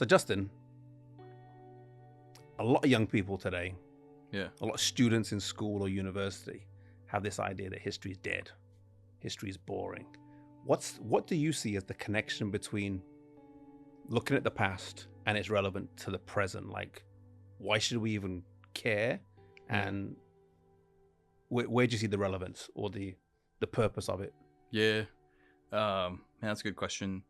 So Justin, a lot of young people today, Yeah. a lot of students in school or university have this idea that history is dead, history is boring. What do you see as the connection between looking at the past and it's relevant to the present? Like, why should we even care? And where do you see the relevance or the purpose of it? Yeah. That's a good question.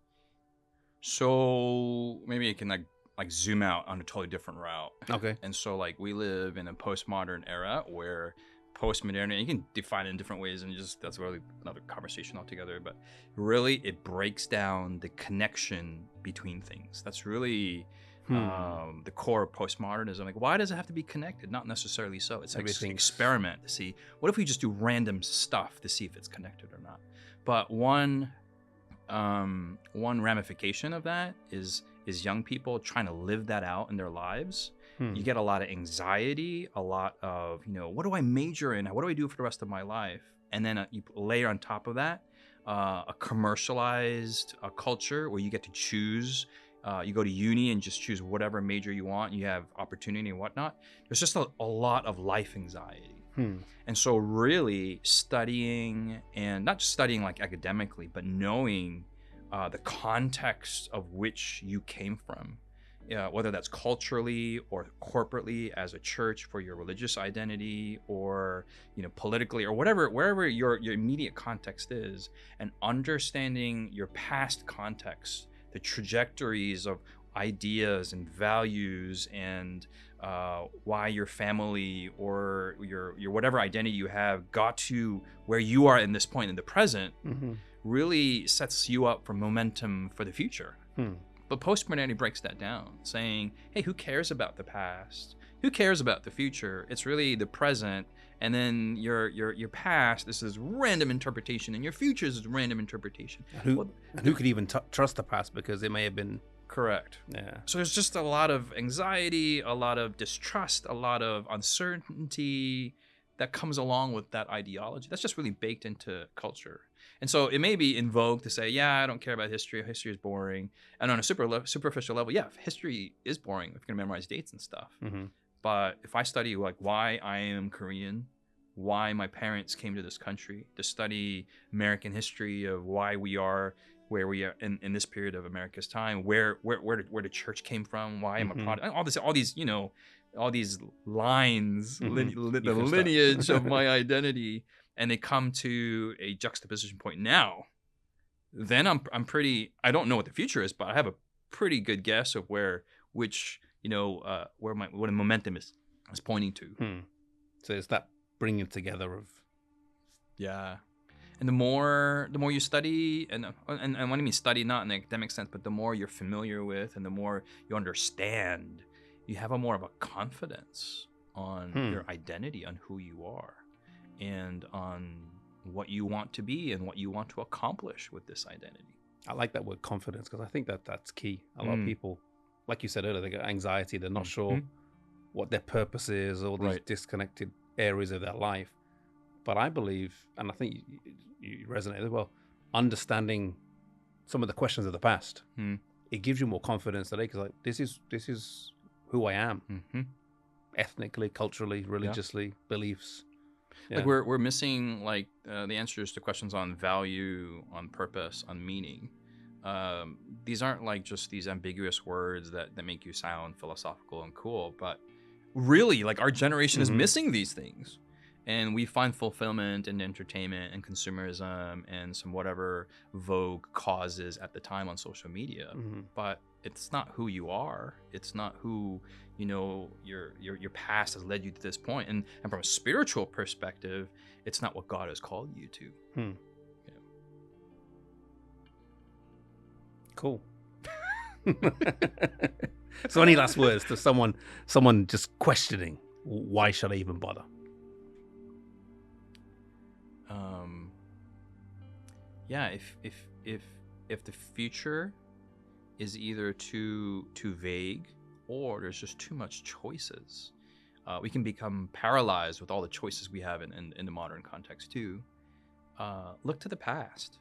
So maybe I can like zoom out on a totally different route. Okay. And so like we live in a postmodern era where postmodernity, you can define it in different ways, and just that's really another conversation altogether. But really, it breaks down the connection between things. That's really the core of postmodernism. Like, why does it have to be connected? Not necessarily so. It's like an experiment to see, what if we just do random stuff to see if it's connected or not. But one ramification of that is young people trying to live that out in their lives. You get a lot of anxiety, a lot of, what do I major in? What do I do for the rest of my life? And then you layer on top of that a commercialized culture where you get to choose. You go to uni and just choose whatever major you want. You have opportunity and whatnot. There's just a lot of life anxiety. And so really studying, and not just studying like academically, but knowing the context of which you came from, whether that's culturally or corporately as a church for your religious identity, or politically, or wherever your immediate context is, and understanding your past context, the trajectories of ideas and values, and why your family or your whatever identity you have got to where you are in this point in the present, really sets you up for momentum for the future. But postmodernity breaks that down, saying, hey, who cares about the past? Who cares about the future? It's really the present, and then your past, this is random interpretation, and your future is random interpretation. Who could even trust the past, because it may have been correct. Yeah. So there's just a lot of anxiety, a lot of distrust, a lot of uncertainty that comes along with that ideology. That's just really baked into culture. And so it may be in vogue to say, yeah, I don't care about history. History is boring. And on a superficial level, yeah, history is boring if you're going to memorize dates and stuff. But if I study like why I am Korean, why my parents came to this country, to study American history of why we are where we are in this period of America's time, where the church came from, why I'm a Protestant, all these lines, the lineage of my identity, and they come to a juxtaposition point now, then I'm pretty, I don't know what the future is, but I have a pretty good guess of where the momentum is pointing to. So it's that bringing together of, yeah. And the more you study, and when I mean study, not in the academic sense, but the more you're familiar with and the more you understand, you have a more of a confidence on your identity, on who you are, and on what you want to be and what you want to accomplish with this identity. I like that word confidence, because I think that's key. A lot of people, like you said earlier, they get anxiety. They're not sure what their purpose is, or these disconnected areas of their life. But I believe, and I think you resonate as well, understanding some of the questions of the past, it gives you more confidence today, because like this is who I am, ethnically, culturally, religiously, beliefs. Yeah. Like we're missing like the answers to questions on value, on purpose, on meaning. These aren't like just these ambiguous words that make you sound philosophical and cool, but really like our generation is missing these things. And we find fulfillment in entertainment and consumerism and some whatever vogue causes at the time on social media. But it's not who you are. It's not who, your past has led you to this point. And from a spiritual perspective, it's not what God has called you to. Yeah. Cool. So any last words to someone just questioning, why should I even bother? Yeah, if the future is either too vague, or there's just too much choices, we can become paralyzed with all the choices we have in the modern context too. Look to the past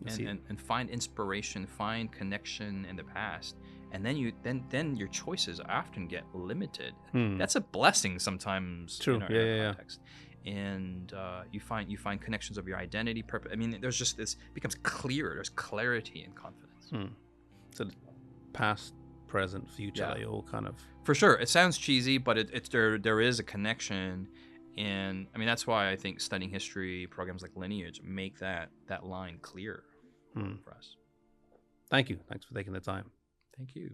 and find inspiration, find connection in the past, and then your choices often get limited. Hmm. That's a blessing sometimes. True. In our context. And you find connections of your identity, purpose. I mean, there's just this becomes clearer. There's clarity and confidence. So past, present, future, they all kind of... For sure. It sounds cheesy, but it's there is a connection. And I mean, that's why I think studying history programs like Lineage make that line clear for us. Thank you. Thanks for taking the time. Thank you.